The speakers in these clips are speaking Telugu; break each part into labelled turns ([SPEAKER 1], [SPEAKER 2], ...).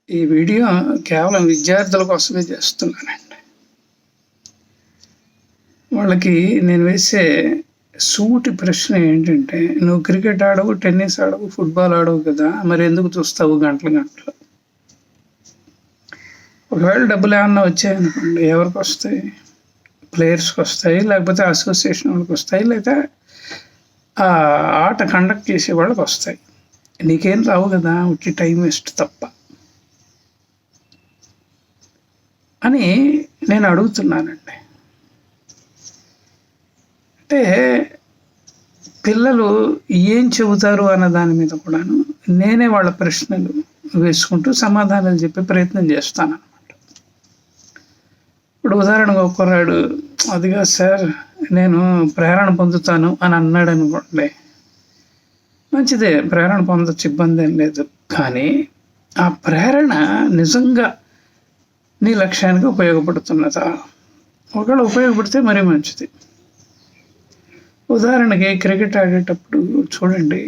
[SPEAKER 1] ఈ వీడియో కేవలం విద్యార్థుల కోసమే చేస్తున్నానండి. వాళ్ళకి నేను వేసే సూటి ప్రశ్న ఏంటంటే, నువ్వు క్రికెట్ ఆడవు, టెన్నిస్ ఆడవు, ఫుట్బాల్ ఆడవు కదా, మరి ఎందుకు చూస్తావు గంటలు గంటలు? ఒకవేళ డబ్బులు ఏమన్నా వచ్చాయనుకోండి, ఎవరికి వస్తాయి? ప్లేయర్స్కి వస్తాయి, లేకపోతే అసోసియేషన్ వాళ్ళకి వస్తాయి, లేదా ఆ ఆట కండక్ట్ చేసే వాళ్ళకి వస్తాయి. నీకేం రావు కదా, వచ్చి టైం వేస్ట్ తప్ప అని నేను అడుగుతున్నానండి. అంటే పిల్లలు ఏం చెబుతారు అన్న దాని మీద కూడాను నేనే వాళ్ళ ప్రశ్నలు వేసుకుంటూ సమాధానాలు చెప్పే ప్రయత్నం చేస్తాను అనమాట. ఇప్పుడు ఉదాహరణకు ఒక కుర్రాడు, అదిగా సార్ నేను ప్రేరణ పొందుతాను అని అన్నాడు అనుకోండి, మంచిదే, ప్రేరణ పొందొచ్చు, ఇబ్బంది ఏం లేదు. కానీ ఆ ప్రేరణ నిజంగా నీ లక్ష్యానికి ఉపయోగపడుతున్నదా? ఒకవేళ ఉపయోగపడితే మరీ మంచిది. ఉదాహరణకి క్రికెట్ ఆడేటప్పుడు చూడండి,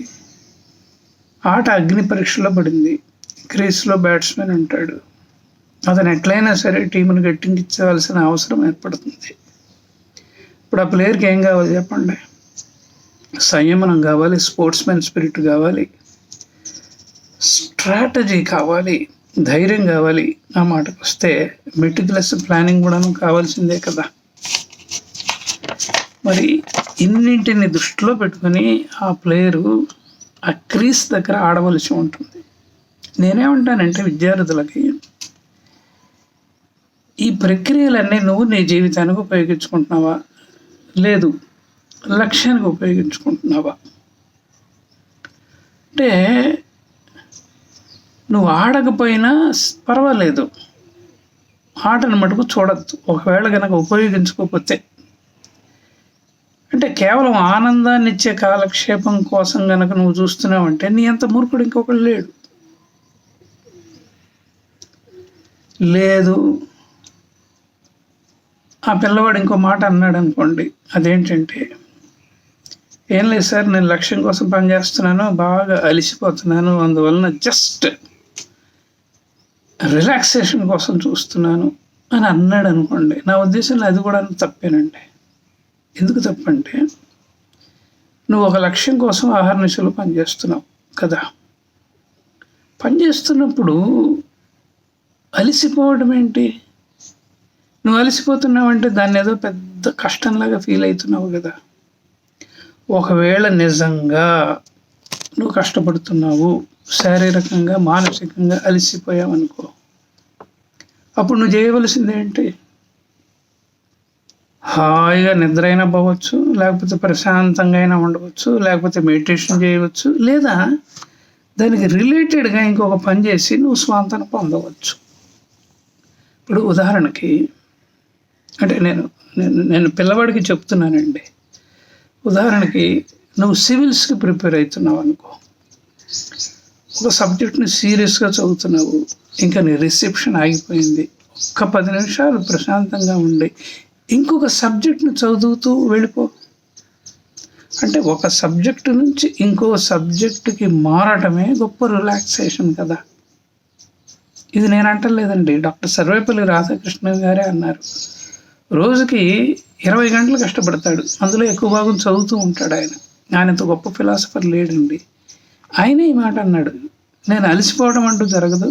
[SPEAKER 1] ఆట అగ్ని పరీక్షలో పడింది. క్రీస్లో బ్యాట్స్మెన్ ఉంటాడు, అతను ఎట్లయినా సరే టీంను గట్టించాల్సిన అవసరం ఏర్పడుతుంది. ఇప్పుడు ఆ ప్లేయర్కి ఏం కావాలి చెప్పండి? సంయమనం కావాలి, స్పోర్ట్స్మెన్ స్పిరిట్ కావాలి, స్ట్రాటజీ కావాలి, ధైర్యం కావాలి. ఆ మాటకు వస్తే మెటిక్యులస్ ప్లానింగ్ కూడా కావాల్సిందే కదా. మరి ఇన్నింటిని దృష్టిలో పెట్టుకొని ఆ ప్లేయరు ఆ క్రీస్ దగ్గర ఆడవలసి ఉంటుంది. నేనేమంటానంటే విద్యార్థులకి, ఈ ప్రక్రియలన్నీ నువ్వు నీ జీవితానికి ఉపయోగించుకుంటున్నావా, లేదు లక్ష్యానికి ఉపయోగించుకుంటున్నావా? అంటే నువ్వు ఆడకపోయినా పర్వాలేదు, ఆటను మటుకు చూడద్దు. ఒకవేళ కనుక ఉపయోగించుకోకపోతే, అంటే కేవలం ఆనందాన్ని ఇచ్చే కాలక్షేపం కోసం కనుక నువ్వు చూస్తున్నావంటే నీ అంత మూర్ఖుడు ఇంకొకడు లేడు. లేదు, ఆ పిల్లవాడు ఇంకో మాట అన్నాడు అనుకోండి, అదేంటంటే, ఏం లేదు సార్ నేను లక్ష్యం కోసం పనిచేస్తున్నాను, బాగా అలిసిపోతున్నాను, అందువలన జస్ట్ రిలాక్సేషన్ కోసం చూస్తున్నాను అని అన్నాడు అనుకోండి, నా ఉద్దేశంలో అది కూడా తప్పేనండి. ఎందుకు తప్పంటే, నువ్వు ఒక లక్ష్యం కోసం ఆహర్నిశలు పనిచేస్తున్నావు కదా. పనిచేస్తున్నప్పుడు అలిసిపోవడం ఏంటి? నువ్వు అలసిపోతున్నావు అంటే దాన్ని ఏదో పెద్ద కష్టంలాగా ఫీల్ అవుతున్నావు కదా. ఒకవేళ నిజంగా నువ్వు కష్టపడుతున్నావు, శారీరకంగా మానసికంగా అలసిపోయావు అనుకో, అప్పుడు నువ్వు చేయవలసింది ఏంటి? హాయిగా నిద్ర అయినా పోవచ్చు, లేకపోతే ప్రశాంతంగా అయినా ఉండవచ్చు, లేకపోతే మెడిటేషన్ చేయవచ్చు, లేదా దానికి రిలేటెడ్గా ఇంకొక పని చేసి నువ్వు స్వాంతన పొందవచ్చు. ఇప్పుడు ఉదాహరణకి, అంటే నేను పిల్లవాడికి చెప్తున్నానండి, ఉదాహరణకి నువ్వు సివిల్స్కి ప్రిపేర్ అవుతున్నావు అనుకో, ఒక సబ్జెక్ట్ని సీరియస్గా చదువుతున్నావు, ఇంకా నీ రిసెప్షన్ ఆగిపోయింది, ఒక్క 10 నిమిషాలు ప్రశాంతంగా ఉండి ఇంకొక సబ్జెక్ట్ని చదువుతూ వెళ్ళిపో. అంటే ఒక సబ్జెక్టు నుంచి ఇంకో సబ్జెక్టుకి మారటమే గొప్ప రిలాక్సేషన్ కదా. ఇది నేను అంటలేదండి, డాక్టర్ సర్వేపల్లి రాధాకృష్ణన్ గారే అన్నారు. రోజుకి 20 గంటలు కష్టపడతాడు, అందులో ఎక్కువ భాగం చదువుతూ ఉంటాడు. ఆయనతో గొప్ప ఫిలాసఫర్ లేడండి. ఆయనే ఈ మాట అన్నాడు, నేను అలసిపోవడం అంటూ జరగదు,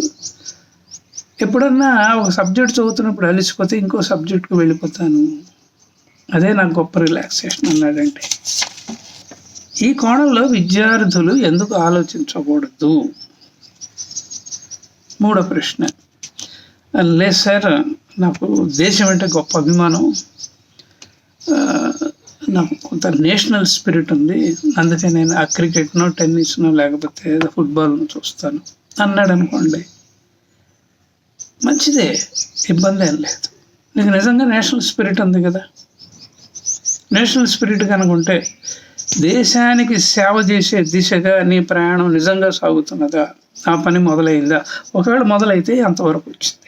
[SPEAKER 1] ఎప్పుడన్నా ఒక సబ్జెక్ట్ చదువుతున్నప్పుడు అలసిపోతే ఇంకో సబ్జెక్ట్కి వెళ్ళిపోతాను, అదే నాకు గొప్ప రిలాక్సేషన్ అన్నాడంటే. ఈ కోణంలో విద్యార్థులు ఎందుకు ఆలోచించకూడదు? మూడో ప్రశ్న, లేదు సార్ నాకు దేశం అంటే గొప్ప అభిమానం, నాకు కొంత నేషనల్ స్పిరిట్ ఉంది, అందుకే నేను ఆ క్రికెట్నో టెన్నిస్నో లేకపోతే ఫుట్బాల్ను చూస్తాను అన్నాడు అనుకోండి, మంచిదే, ఇబ్బంది ఏం లేదు. నీకు నిజంగా నేషనల్ స్పిరిట్ ఉంది కదా. నేషనల్ స్పిరిట్ కనుక ఉంటే దేశానికి సేవ చేసే దిశగా నీ ప్రయాణం నిజంగా సాగుతున్నదా, ఆ పని మొదలైందా? ఒకవేళ మొదలైతే ఎంతవరకు వచ్చింది?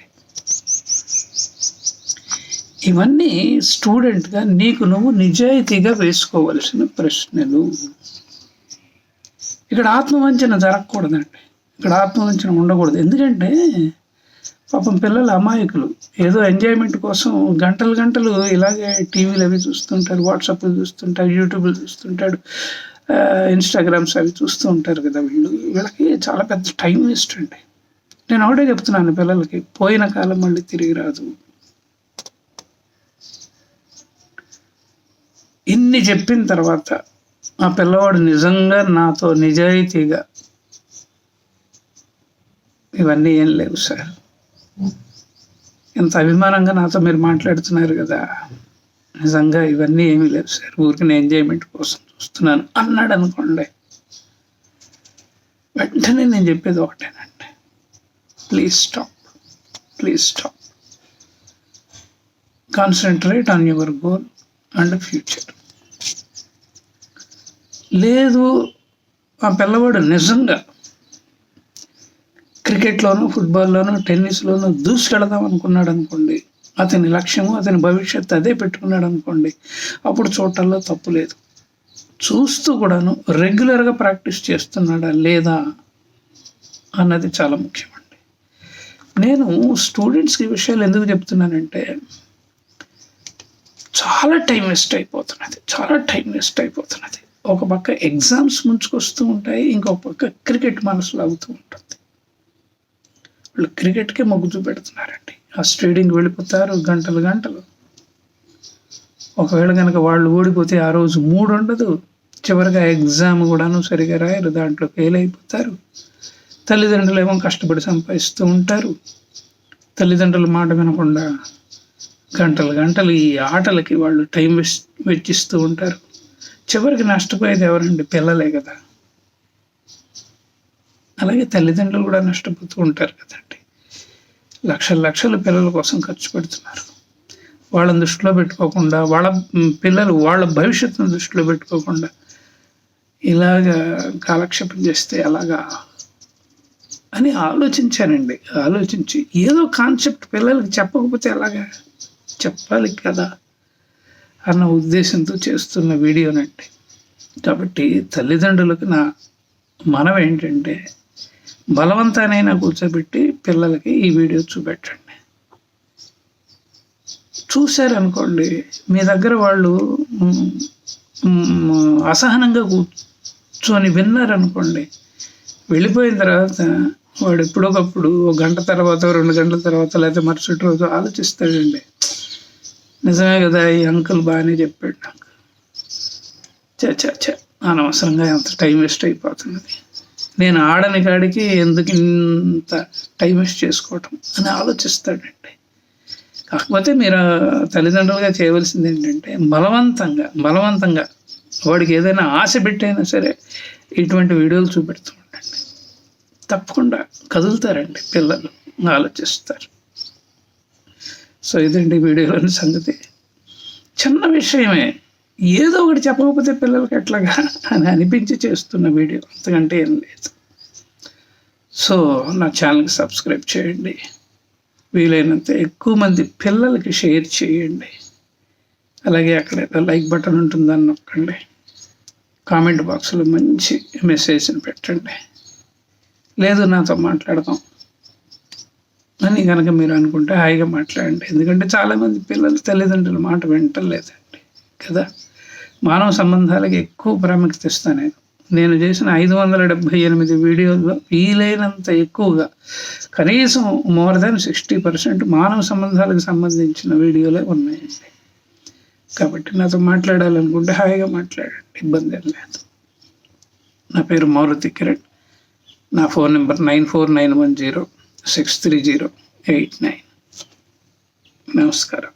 [SPEAKER 1] ఇవన్నీ స్టూడెంట్గా నీకు నువ్వు నిజాయితీగా వేసుకోవలసిన ప్రశ్నలు. ఇక్కడ ఆత్మవంచన జరగకూడదండి, ఇక్కడ ఆత్మవంచన ఉండకూడదు. ఎందుకంటే పాపం పిల్లలు అమాయకులు, ఏదో ఎంజాయ్మెంట్ కోసం గంటలు గంటలు ఇలాగే టీవీలు అవి చూస్తుంటారు, వాట్సాప్లు చూస్తుంటారు, యూట్యూబ్లు చూస్తుంటాడు, ఇన్స్టాగ్రామ్స్ అవి చూస్తూ ఉంటారు కదా. వీళ్ళకి చాలా పెద్ద టైం వేస్ట్ అండి. నేను ఒకటే చెప్తున్నాను పిల్లలకి, పోయిన కాలం మళ్ళీ తిరిగి రాదు. ఇన్ని చెప్పిన తర్వాత ఆ పిల్లవాడు నిజంగా నాతో నిజాయితీగా ఇవన్నీ ఏం లేవు సార్, ఎంత అభిమానంగా నాతో మీరు మాట్లాడుతున్నారు కదా, నిజంగా ఇవన్నీ ఏమీ లేవు సార్, ఊరికి నేను ఎంజాయ్మెంట్ కోసం చూస్తున్నాను అన్నాడు అనుకోండి, వెంటనే నేను చెప్పేది ఒకటేనండి, please stop, concentrate on your goal and future. లేదు ఆ పిల్లవాడు నిజంగా క్రికెట్లోనూ, ఫుట్బాల్లోనూ, టెన్నిస్లోనూ దూసుకెళదాం అనుకున్నాడు అనుకోండి, అతని లక్ష్యము, అతని భవిష్యత్తు అదే పెట్టుకున్నాడు అనుకోండి, అప్పుడు చూడటంలో తప్పు లేదు. చూస్తూ కూడాను రెగ్యులర్గా ప్రాక్టీస్ చేస్తున్నాడా లేదా అన్నది చాలా ముఖ్యమండి. నేను స్టూడెంట్స్కి ఈ విషయాలు ఎందుకు చెప్తున్నానంటే, చాలా టైం వేస్ట్ అయిపోతున్నది. ఒక పక్క ఎగ్జామ్స్ ముంచుకొస్తూ ఉంటాయి, ఇంకొక పక్క క్రికెట్ మనసులో అవుతూ ఉంటుంది. వాళ్ళు క్రికెట్కే మొగ్గు చూపెడుతున్నారండి. ఆ స్టేడియంకి వెళ్ళిపోతారు గంటలు. ఒకవేళ కనుక వాళ్ళు ఓడిపోతే ఆ రోజు మూడు ఉండదు, చివరిగా ఎగ్జామ్ కూడాను సరిగా రాయరు, దాంట్లో ఫెయిల్ అయిపోతారు. తల్లిదండ్రులు ఏమో కష్టపడి సంపాదిస్తూ ఉంటారు, తల్లిదండ్రుల మాట వినకుండా గంటలు ఈ ఆటలకి వాళ్ళు టైం వెచ్చిస్తూ ఉంటారు. చివరికి నష్టపోయేది ఎవరండి? పిల్లలే కదా. అలాగే తల్లిదండ్రులు కూడా నష్టపోతూ ఉంటారు కదండి. లక్షలు పిల్లల కోసం ఖర్చు పెడుతున్నారు. వాళ్ళని దృష్టిలో పెట్టుకోకుండా, వాళ్ళ భవిష్యత్తును దృష్టిలో పెట్టుకోకుండా ఇలాగా కాలక్షేపం చేస్తే అలాగా అని ఆలోచించి ఏదో కాన్సెప్ట్ పిల్లలకి చెప్పకపోతే ఎలాగా, చెప్పాలి కదా అన్న ఉద్దేశంతో చేస్తున్న వీడియోనండి. కాబట్టి తల్లిదండ్రులకు నా మనం ఏంటంటే, బలవంతానైనా కూర్చోబెట్టి పిల్లలకి ఈ వీడియో చూపెట్టండి. చూశారనుకోండి, మీ దగ్గర వాళ్ళు అసహనంగా కూర్చొని విన్నారనుకోండి, వెళ్ళిపోయిన తర్వాత వాడు ఎప్పుడొకప్పుడు 1 గంట తర్వాత, 2 గంటల తర్వాత, లేకపోతే మరుసటి రోజు ఆలోచిస్తాడండి, నిజమే కదా ఈ అంకుల్ బాగానే చెప్పాడు నాకు, అనవసరంగా ఎంత టైం వేస్ట్ అయిపోతున్నది, నేను ఆడని కాడికి ఎందుకు ఇంత టైం వేస్ట్ చేసుకోవటం అని ఆలోచిస్తాడండి. కాకపోతే మీరు తల్లిదండ్రులుగా చేయవలసింది ఏంటంటే, బలవంతంగా వాడికి ఏదైనా ఆశ పెట్టైనా సరే ఇటువంటి వీడియోలు చూపెడుతూ ఉండండి. తప్పకుండా కదులుతారండి పిల్లలు, ఆలోచిస్తారు. సో ఇదండి వీడియోలోని సంగతి. చిన్న విషయమే, ఏదో ఒకటి చెప్పకపోతే పిల్లలకి ఎట్లాగా అని అనిపించి చేస్తున్న వీడియో, అంతకంటే ఏం లేదు. సో నా ఛానల్కి సబ్స్క్రైబ్ చేయండి, వీలైనంత ఎక్కువ మంది పిల్లలకి షేర్ చేయండి. అలాగే అక్కడ లైక్ బటన్ ఉంటుందని నొక్కండి, కామెంట్ బాక్స్లో మంచి మెసేజ్ని పెట్టండి. లేదు నాతో మాట్లాడదాం అని కనుక మీరు అనుకుంటే హాయిగా మాట్లాడండి. ఎందుకంటే చాలామంది పిల్లలు తల్లిదండ్రుల మాట వింటలేదండి కదా. మానవ సంబంధాలకి ఎక్కువ ప్రాముఖ్యత ఇస్తాను నేను చేసిన 578 వీడియోల్లో వీలైనంత ఎక్కువగా, కనీసం మోర్ దాన్ 60% మానవ సంబంధాలకు సంబంధించిన వీడియోలే ఉన్నాయండి. కాబట్టి నాతో మాట్లాడాలనుకుంటే హాయిగా మాట్లాడండి, ఇబ్బంది ఏం లేదు. నా పేరు మారుతి కిరణ్, నా ఫోన్ నెంబర్ 9491063089. నమస్కారం.